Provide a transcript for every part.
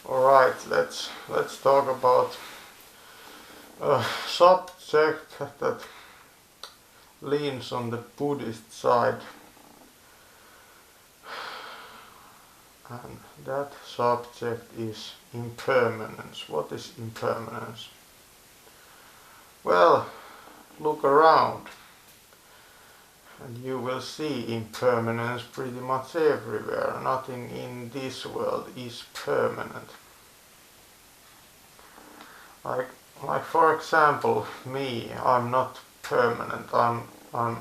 Alright, let's talk about a subject that leans on the Buddhist side, and that subject is impermanence. What is impermanence? Well, look around and you will see impermanence pretty much everywhere. Nothing in this world is permanent. Like, like for example, me, I'm not permanent. I'm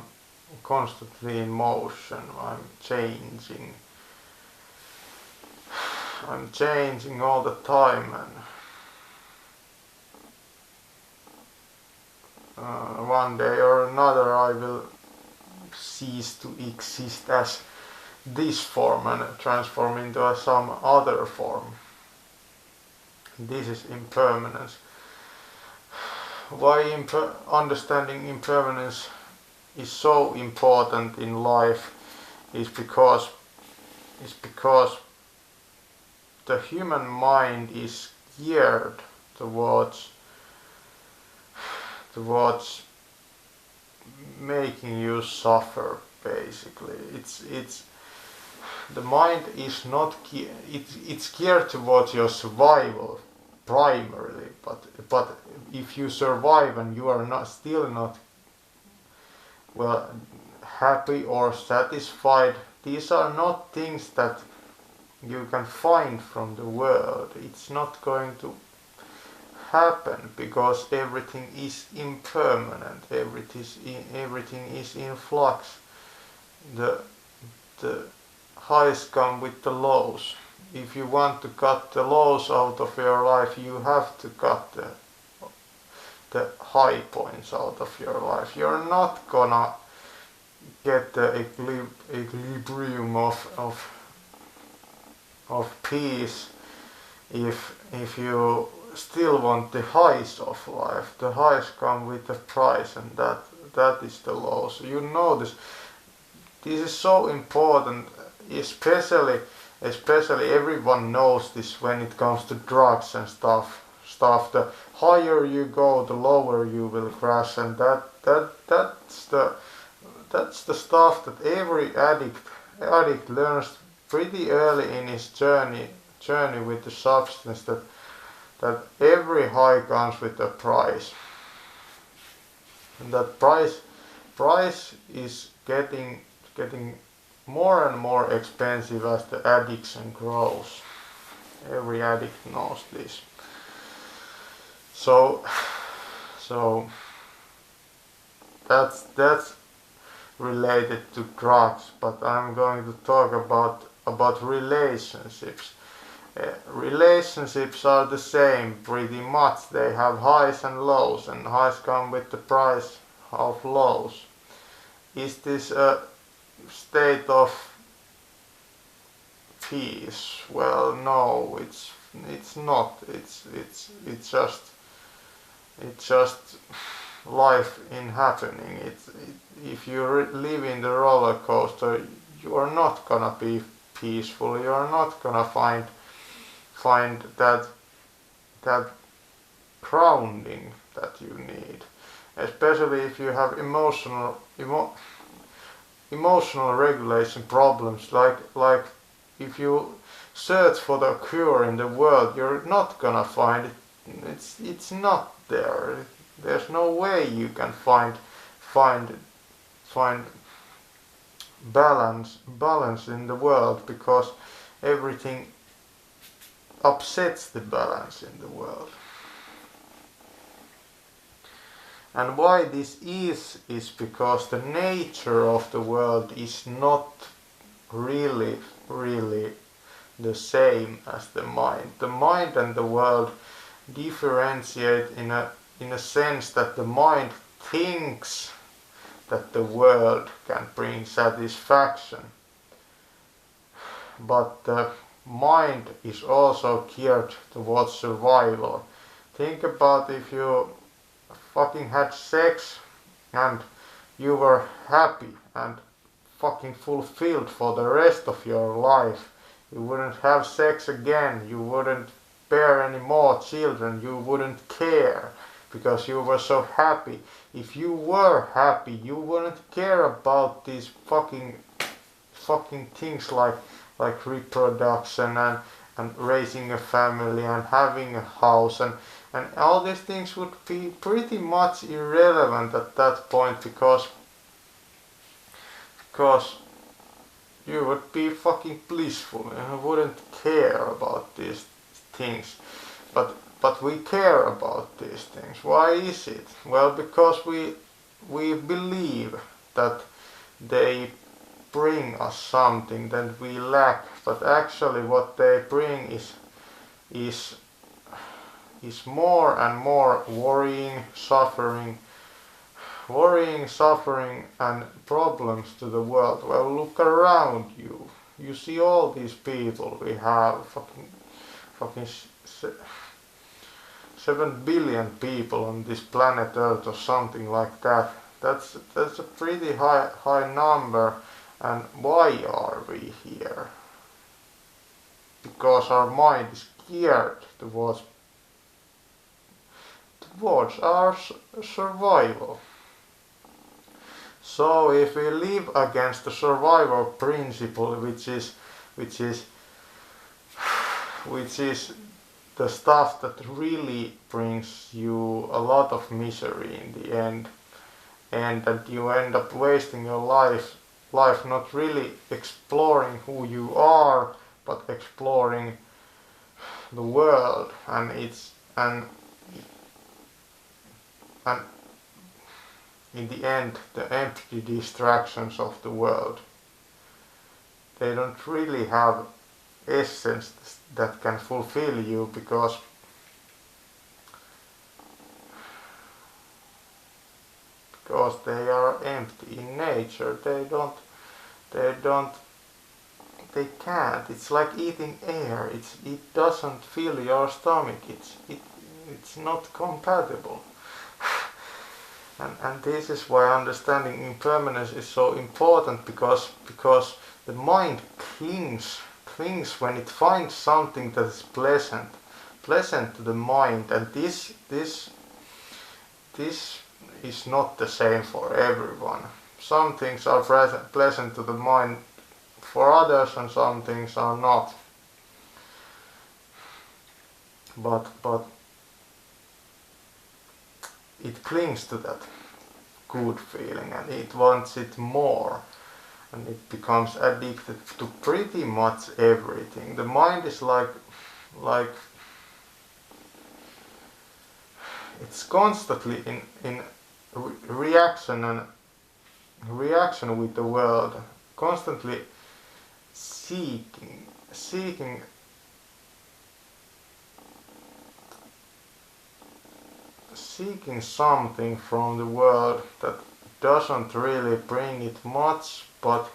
constantly in motion. I'm changing all the time, and one day or another I will cease to exist as this form and transform into some other form. This is impermanence. Why understanding impermanence is so important in life is because the human mind is geared towards making you suffer. Basically, it's the mind is not it's geared towards your survival primarily, but if you survive and you are still not well happy or satisfied, these are not things that you can find from the world. It's not going to happen because everything is impermanent. Everything is in flux. The highs come with the lows. If you want to cut the lows out of your life, you have to cut the high points out of your life. You're not gonna get the equilibrium of peace if you still want the highs of life. The highs come with a price, and that is the low. So you know this. This is so important, especially everyone knows this when it comes to drugs and stuff. The higher you go, the lower you will crash, and that's the stuff that every addict learns pretty early in his journey with the substance, that every high comes with a price, and that price is getting more and more expensive as the addiction grows. Every addict knows this. So that's related to drugs, but I'm going to talk about relationships. Relationships are the same pretty much. They have highs and lows, and highs come with the price of lows. Is this a state of peace? Well, no, it's not. It's just life in happening. If you live in the roller coaster, you are not gonna be peaceful. You are not gonna find that grounding that you need, especially if you have emotional regulation problems. Like if you search for the cure in the world, you're not gonna find it. It's not there. There's no way you can find balance in the world, because everything upsets the balance in the world. And why this is because the nature of the world is not really the same as the mind. The mind and the world differentiate in a sense that the mind thinks that the world can bring satisfaction, but the mind is also geared towards survival. Think about if you fucking had sex and you were happy and fucking fulfilled for the rest of your life. You wouldn't have sex again. You wouldn't bear any more children, you wouldn't care because you were so happy. If you were happy, you wouldn't care about these fucking things like reproduction and raising a family and having a house and all these things would be pretty much irrelevant at that point because you would be fucking blissful and you wouldn't care about these things. But we care about these things. Why is it? Well, because we believe that they bring us something that we lack, but actually what they bring is more and more suffering and problems to the world. Well, look around you. You see all these people we have, fucking 7 billion people on this planet Earth or something like that. That's a pretty high number. And why are we here? Because our mind is geared towards our survival. So if we live against the survival principle, which is the stuff that really brings you a lot of misery in the end, and that you end up wasting your life not really exploring who you are, but exploring the world and in the end the empty distractions of the world. They don't really have essence that can fulfill you because they are empty in nature. They can't. It's like eating air. It doesn't fill your stomach. It's not compatible. And this is why understanding impermanence is so important, because the mind clings when it finds something that is pleasant to the mind, and this is not the same for everyone. Some things are pleasant to the mind for others and some things are not. But it clings to that good feeling and it wants it more, and it becomes addicted to pretty much everything. The mind is like it's constantly in reaction with the world, constantly seeking something from the world that doesn't really bring it much, but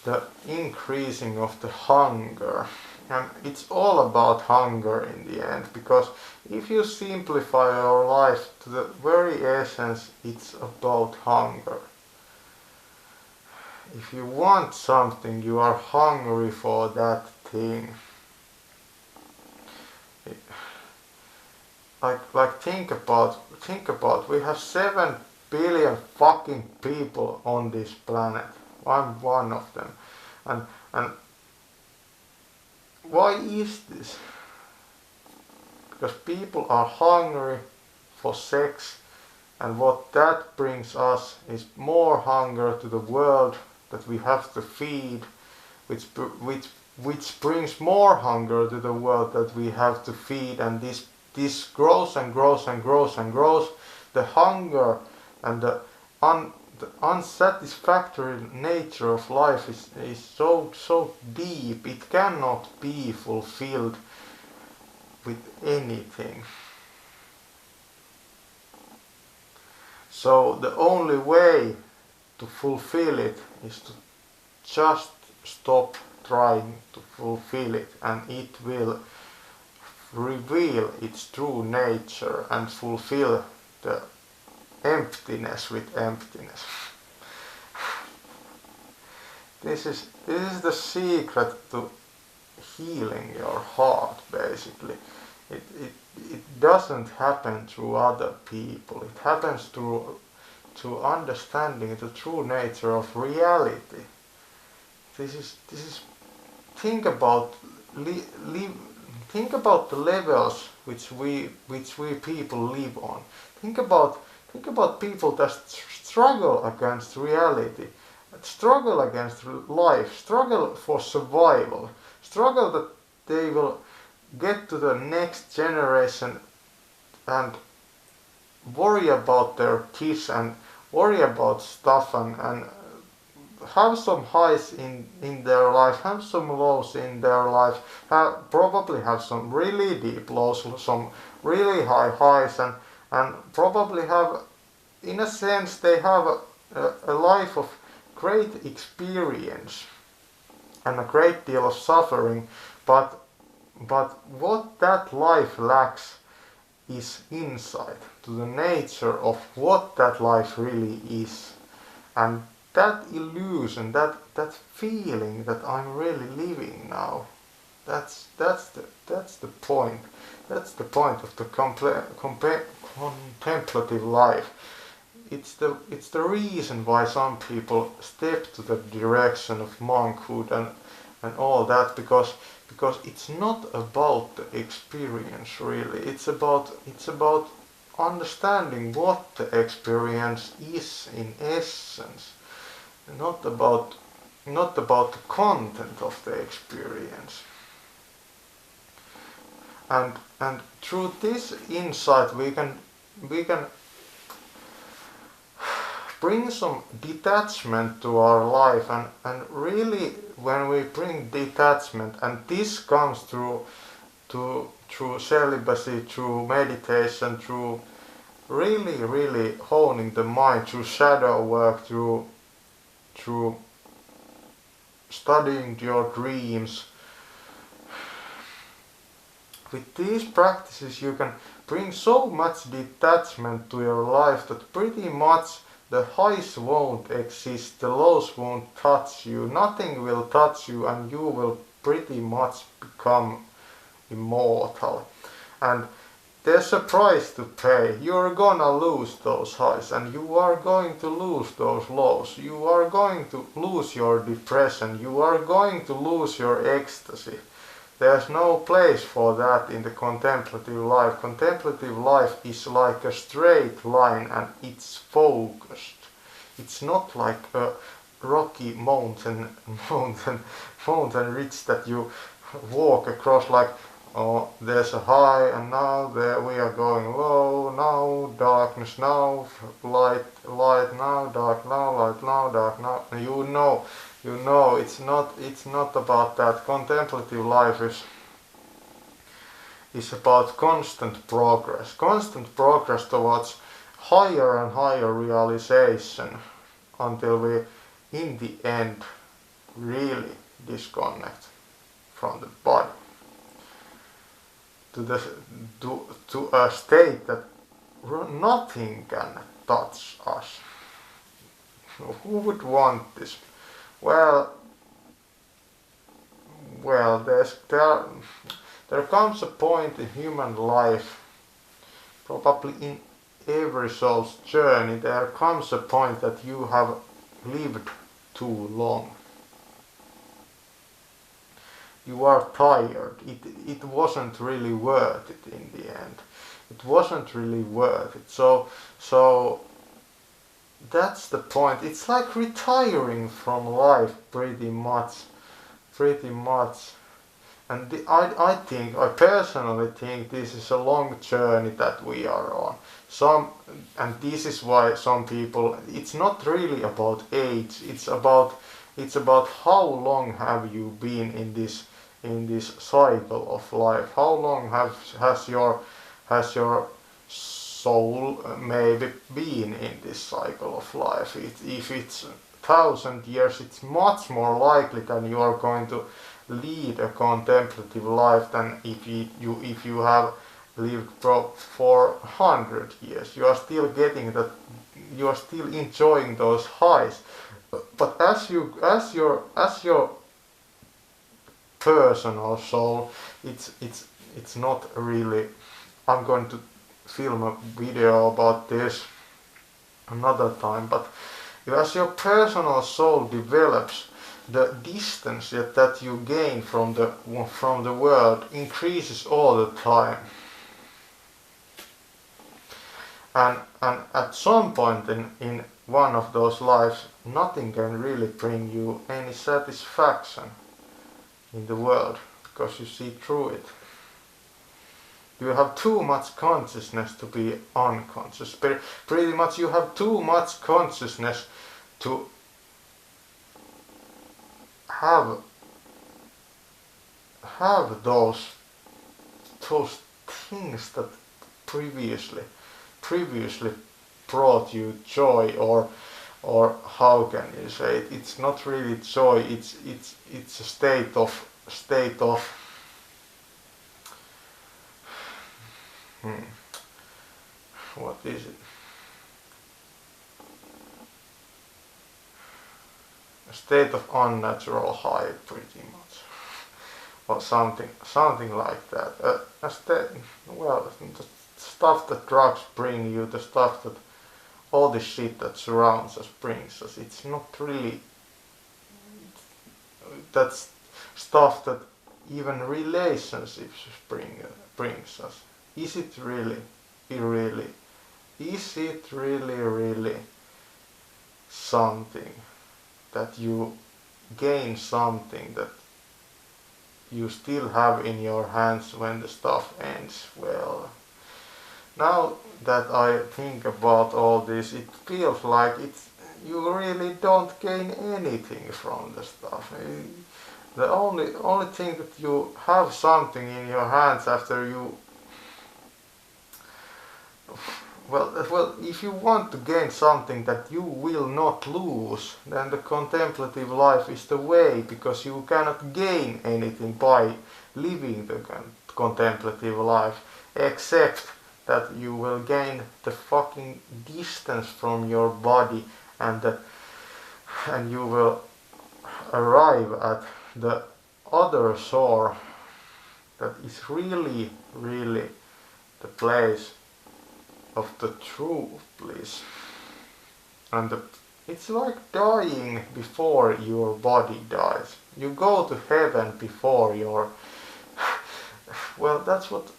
the increasing of the hunger. And it's all about hunger in the end, because if you simplify your life to the very essence, it's about hunger. If you want something, you are hungry for that thing. Like think about, we have 7 billion fucking people on this planet. I'm one of them. And why is this? Because people are hungry for sex, and what that brings us is more hunger to the world that we have to feed, which brings more hunger to the world that we have to feed, and this grows and grows and grows and grows. The hunger and the unsatisfactory nature of life is so deep, it cannot be fulfilled with anything. So the only way to fulfill it is to just stop trying to fulfill it, and it will reveal its true nature and fulfill the emptiness with emptiness. This is the secret to healing your heart, basically. doesn't happen through other people. It happens through understanding the true nature of reality. This is think about think about the levels which we people live on. Think about people that struggle against reality, struggle against life, struggle for survival, struggle that they will get to the next generation and worry about their kids and worry about stuff and have some highs in their life, have some lows in their life, probably have some really deep lows, some really high highs, and probably have, in a sense, they have a life of great experience and a great deal of suffering, but what that life lacks is insight to the nature of what that life really is. And that illusion, that feeling that I'm really living now, that's the point. That's the point of the contemplative life. It's the reason why some people step to the direction of monkhood and all that, because it's not about the experience really. It's about understanding what the experience is in essence. Not about the content of the experience. And through this insight we can bring some detachment to our life, and really when we bring detachment, and this comes through celibacy, through meditation, through really honing the mind, through shadow work, through studying your dreams. With these practices you can bring so much detachment to your life that pretty much the highs won't exist, the lows won't touch you, nothing will touch you, and you will pretty much become immortal. And there's a price to pay. You're gonna lose those highs, and you are going to lose those lows. You are going to lose your depression. You are going to lose your ecstasy. There's no place for that in the contemplative life. Contemplative life is like a straight line, and it's focused. It's not like a rocky mountain ridge that you walk across like, oh, there's a high, and now there we are going low, now darkness, now light, now dark, now light, now dark, now. You know, it's not about that. Contemplative life is about constant progress towards higher and higher realization, until we, in the end, really disconnect from the body to a state that nothing can touch us. Who would want this? Well, there comes a point in human life, probably in every soul's journey, there comes a point that you have lived too long. You are tired. It wasn't really worth it in the end. It wasn't really worth it. So that's the point. It's like retiring from life pretty much. And I personally think this is a long journey that we are on. And this is why some people, it's not really about age, it's about how long have you been in this cycle of life. How long has your soul maybe been in this cycle of life? If it's 1,000 years, it's much more likely that you are going to lead a contemplative life than if you have lived for 100 years. You are still getting that. You are still enjoying those highs, but as your personal soul, it's not really I'm going to film a video about this another time, but as your personal soul develops, the distance that you gain from the world increases all the time. And at some point in one of those lives, nothing can really bring you any satisfaction in the world, because you see through it. You have too much consciousness to be unconscious. Pretty much you have too much consciousness to have those things that previously brought you joy, or how can you say it? It's not really joy. It's a state of what is it? A state of unnatural high, pretty much, or something like that. The stuff that drugs bring you, the stuff that all the shit that surrounds us brings us. It's not really that's stuff that even relationships brings us. Is it really? Is it really something that you gain, something that you still have in your hands when the stuff ends? Well, now that I think about all this, it feels like you really don't gain anything from the stuff. The only thing that you have something in your hands after you. Well, if you want to gain something that you will not lose, then the contemplative life is the way, because you cannot gain anything by living the contemplative life, except that you will gain the fucking distance from your body, and you will arrive at the other shore that is really the place of the true bliss. And it's like dying before your body dies. You go to heaven before your well, that's what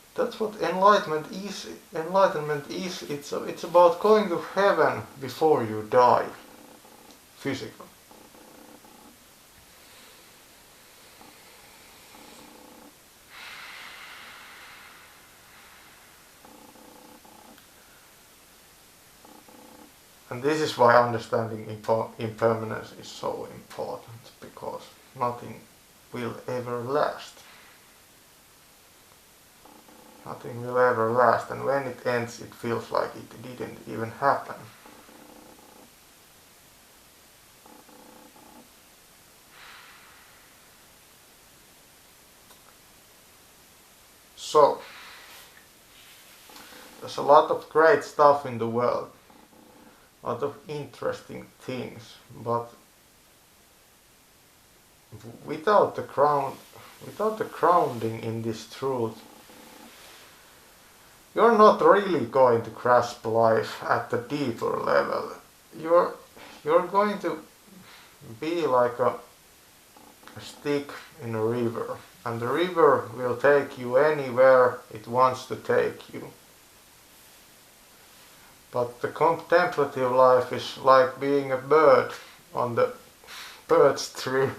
enlightenment is. Enlightenment is it's about going to heaven before you die physically. And this is why understanding impermanence is so important, because nothing will ever last. Nothing will ever last, and when it ends, it feels like it didn't even happen. So, there's a lot of great stuff in the world. A lot of interesting things, but without the grounding in this truth, you're not really going to grasp life at the deeper level. You're going to be like a stick in a river, and the river will take you anywhere it wants to take you. But the contemplative life is like being a bird on the birch tree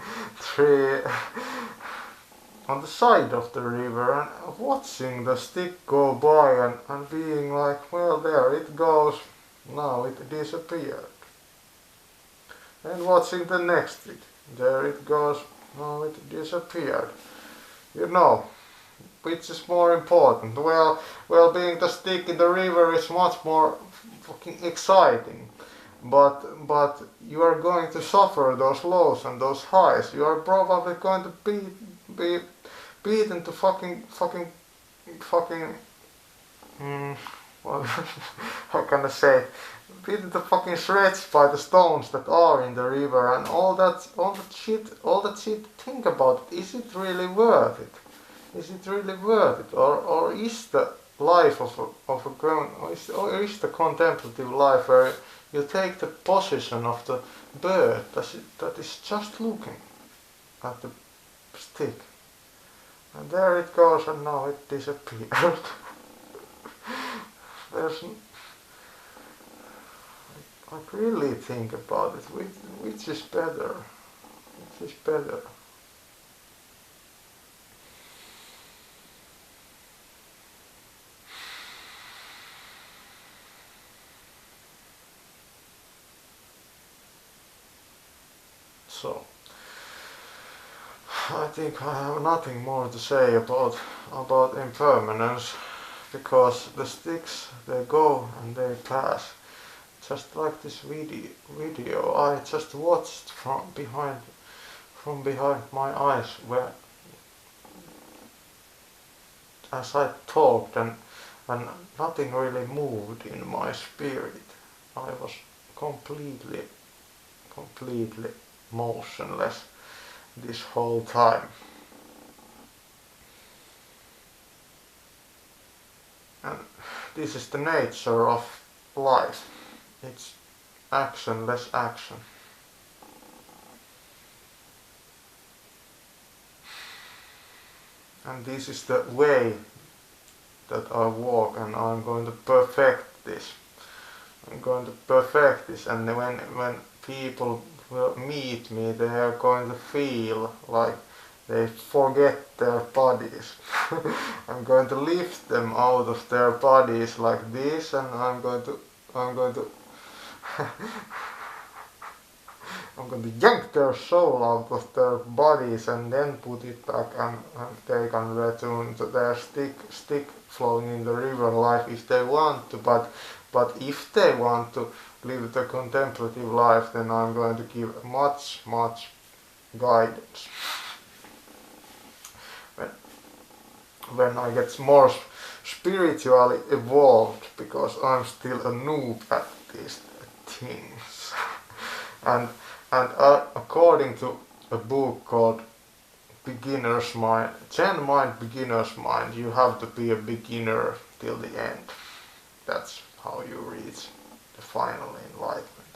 on the side of the river, and watching the stick go by and being like, well, there it goes, now it disappeared. And watching the next stick, there it goes, now it disappeared. You know, which is more important? Well, being the stick in the river is much more fucking exciting, but you are going to suffer those lows and those highs. You are probably going to be beaten to fucking well, how can I say, beaten to fucking shreds by the stones that are in the river, and all that shit. Think about it. Is it really worth it? Is it really worth it, or is the life of a grown, or is the contemplative life where you take the position of the bird that is just looking at the stick, and there it goes, and now it disappeared. There's, I really think about it. Which is better? Which is better? So, I think I have nothing more to say about impermanence, because the sticks, they go and they pass. Just like this video I just watched from behind my eyes, where as I talked, and nothing really moved in my spirit. I was completely motionless this whole time. And this is the nature of life. It's actionless action. And this is the way that I walk, and I'm going to perfect this. I'm going to perfect this, and when people will meet me, they are going to feel like they forget their bodies. I'm going to lift them out of their bodies like this, and I'm going to I'm going to yank their soul out of their bodies and then put it back, and they can return to their stick flowing in the river life if they want to, but if they want to live the contemplative life, then I'm going to give much guidance. When I get more spiritually evolved, because I'm still a noob at these things. and according to a book called Beginner's Mind, Zen Mind, Beginner's Mind, you have to be a beginner till the end. That's how you reach the final enlightenment,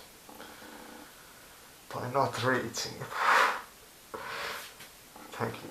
by not reaching it. Thank you.